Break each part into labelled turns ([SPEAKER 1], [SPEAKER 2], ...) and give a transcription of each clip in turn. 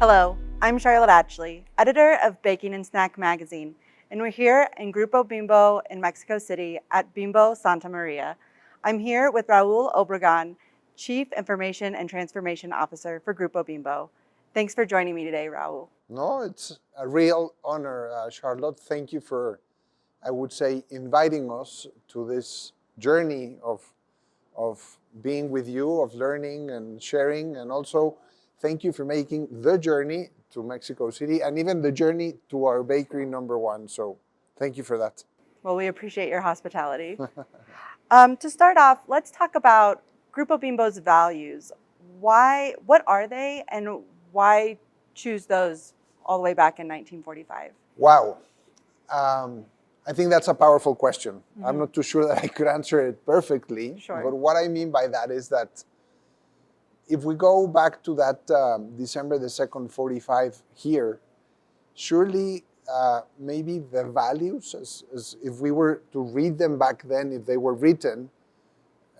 [SPEAKER 1] Hello, I'm Charlotte Atchley, editor of Baking and Snack Magazine, and we're here in Grupo Bimbo in Mexico City at Bimbo Santa Maria. I'm here with Raul Obregon, Chief Information and Transformation Officer for Grupo Bimbo. Thanks for joining me today, Raul.
[SPEAKER 2] No, it's a real honor, Charlotte. Thank you for, I would say, inviting us to this journey of being with you, of learning and sharing, and also thank you for making the journey to Mexico City and even the journey to our bakery #1. So thank you for that.
[SPEAKER 1] Well, we appreciate your hospitality. To start off, let's talk about Grupo Bimbo's values. What are they, and why choose those all the way back in 1945?
[SPEAKER 2] Wow. I think that's a powerful question. I'm not too sure that I could answer it perfectly.
[SPEAKER 1] Sure.
[SPEAKER 2] But what I mean by that is that if we go back to that December the 2nd, 45 here, surely maybe the values, as if we were to read them back then, if they were written,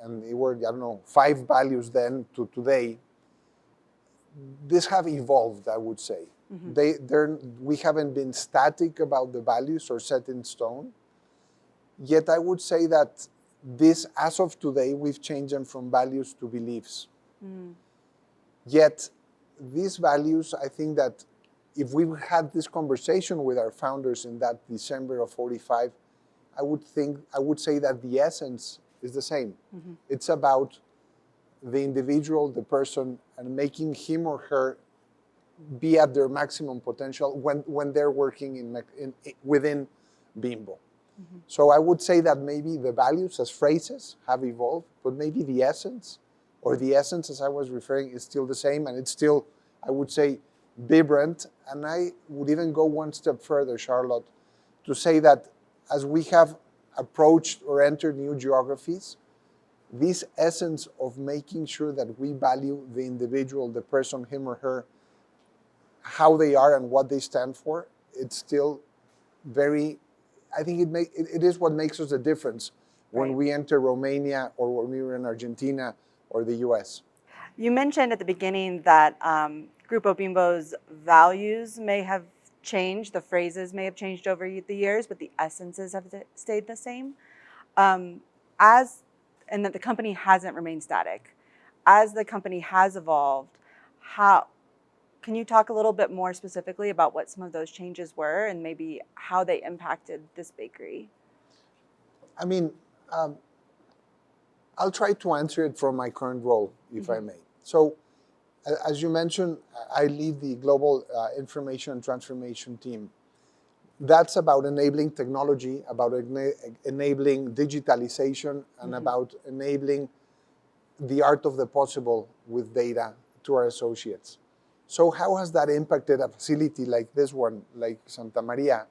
[SPEAKER 2] and they were, I don't know, 5 values then to today, these have evolved, I would say. We haven't been static about the values or set in stone. Yet I would say that this, as of today, we've changed them from values to beliefs. Yet these values, I think that if we had this conversation with our founders in that December of 45, I would say that the essence is the same. It's about the individual, the person, and making him or her be at their maximum potential when they're working within Bimbo. So I would say that maybe the values as phrases have evolved, but maybe the essence, or the essence as I was referring, is still the same, and it's still, I would say, vibrant. And I would even go one step further, Charlotte, to say that as we have approached or entered new geographies, this essence of making sure that we value the individual, the person, him or her, how they are and what they stand for, it's still very, I think it is what makes us a difference when we enter Romania or when we were in Argentina or the US.
[SPEAKER 1] You mentioned at the beginning that Grupo Bimbo's values may have changed, the phrases may have changed over the years, but the essences have stayed the same. And that the company hasn't remained static. As the company has evolved, can you talk a little bit more specifically about what some of those changes were and maybe how they impacted this bakery?
[SPEAKER 2] I mean, I'll try to answer it from my current role, if I may. So, as you mentioned, I lead the Global Information and Transformation team. That's about enabling technology, about enabling digitalization, and about enabling the art of the possible with data to our associates. So how has that impacted a facility like this one, like Santa Maria?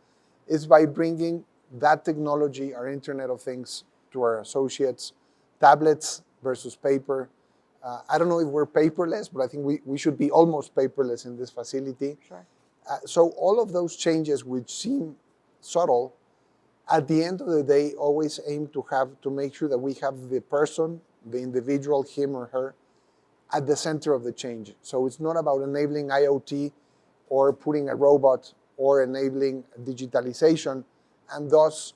[SPEAKER 2] Is by bringing that technology, our Internet of Things, to our associates, tablets versus paper. I don't know if we're paperless, but I think we should be almost paperless in this facility.
[SPEAKER 1] Sure.
[SPEAKER 2] So all of those changes, which seem subtle, at the end of the day, always aim to make sure that we have the person, the individual, him or her, at the center of the change. So it's not about enabling IoT or putting a robot or enabling digitalization and thus,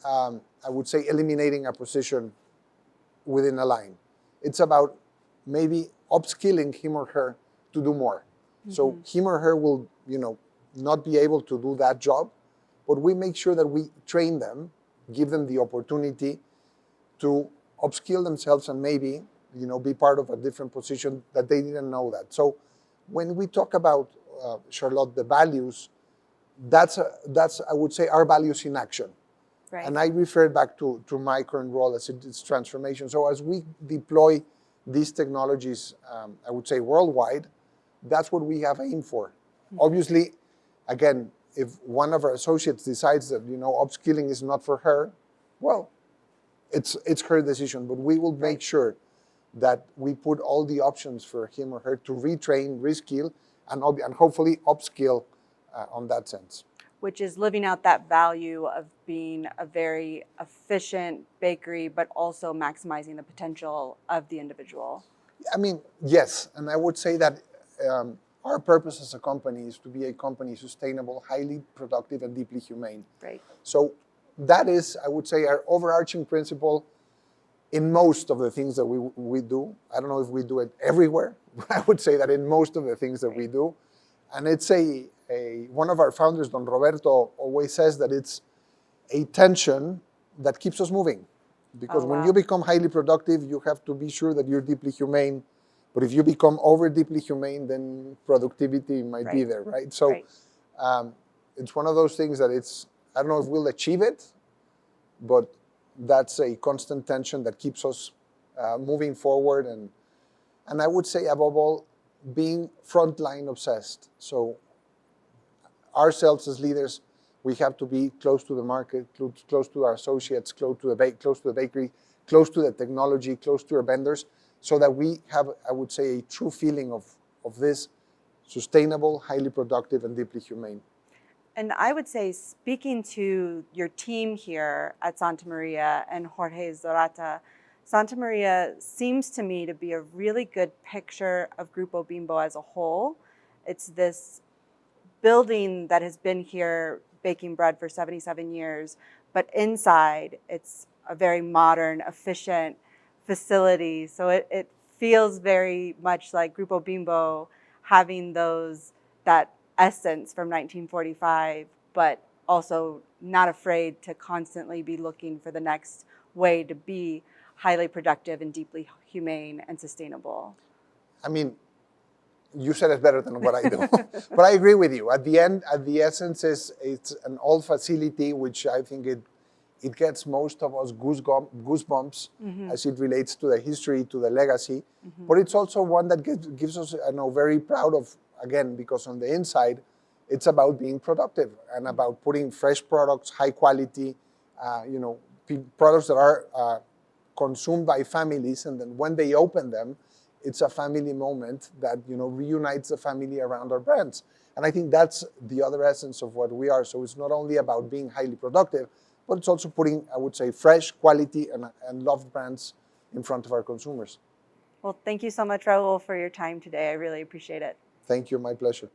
[SPEAKER 2] I would say, eliminating a position within a line. It's about maybe upskilling him or her to do more. So him or her will, not be able to do that job, but we make sure that we train them, give them the opportunity to upskill themselves and maybe, be part of a different position that they didn't know that. So when we talk about, Charlotte, the values, that's I would say, our values in action.
[SPEAKER 1] Right.
[SPEAKER 2] And I refer back to my current role as it's transformation. So as we deploy these technologies, I would say worldwide, that's what we have aimed for. Obviously, again, if one of our associates decides that, upskilling is not for her, well, it's her decision, but we will make sure that we put all the options for him or her to retrain, reskill, and hopefully upskill on that sense.
[SPEAKER 1] Which is living out that value of being a very efficient bakery, but also maximizing the potential of the individual.
[SPEAKER 2] I mean, yes, and I would say that our purpose as a company is to be a company sustainable, highly productive, and deeply humane.
[SPEAKER 1] Right.
[SPEAKER 2] So that is, I would say, our overarching principle in most of the things that we do. I don't know if we do it everywhere, but I would say that in most of the things that we do. And it's one of our founders, Don Roberto, always says that it's a tension that keeps us moving. Because when you become highly productive, you have to be sure that you're deeply humane. But if you become over deeply humane, then productivity might be there, right? So it's one of those things that I don't know if we'll achieve it, but that's a constant tension that keeps us moving forward. And I would say, above all, being frontline obsessed. So ourselves as leaders, we have to be close to the market, close to our associates, close to the bakery, close to the technology, close to our vendors, so that we have, I would say, a true feeling of this sustainable, highly productive, and deeply humane.
[SPEAKER 1] And I would say, speaking to your team here at Santa Maria and Jorge Zorata, Santa Maria seems to me to be a really good picture of Grupo Bimbo as a whole. It's this building that has been here baking bread for 77 years, but inside it's a very modern, efficient facility. So it feels very much like Grupo Bimbo having that essence from 1945, but also not afraid to constantly be looking for the next way to be highly productive and deeply humane and sustainable.
[SPEAKER 2] I mean, you said it better than what I do. But I agree with you. At the end, at the essence, it's an old facility, which I think it gets most of us goosebumps as it relates to the history, to the legacy. But it's also one that gives us, I know, very proud of, again, because on the inside, it's about being productive and about putting fresh products, high quality, products that are consumed by families, and then when they open them, it's a family moment that reunites the family around our brands. And I think that's the other essence of what we are. So it's not only about being highly productive, but it's also putting, I would say, fresh, quality, and loved brands in front of our consumers.
[SPEAKER 1] Well, thank you so much, Raul, for your time today. I really appreciate it.
[SPEAKER 2] Thank you. My pleasure.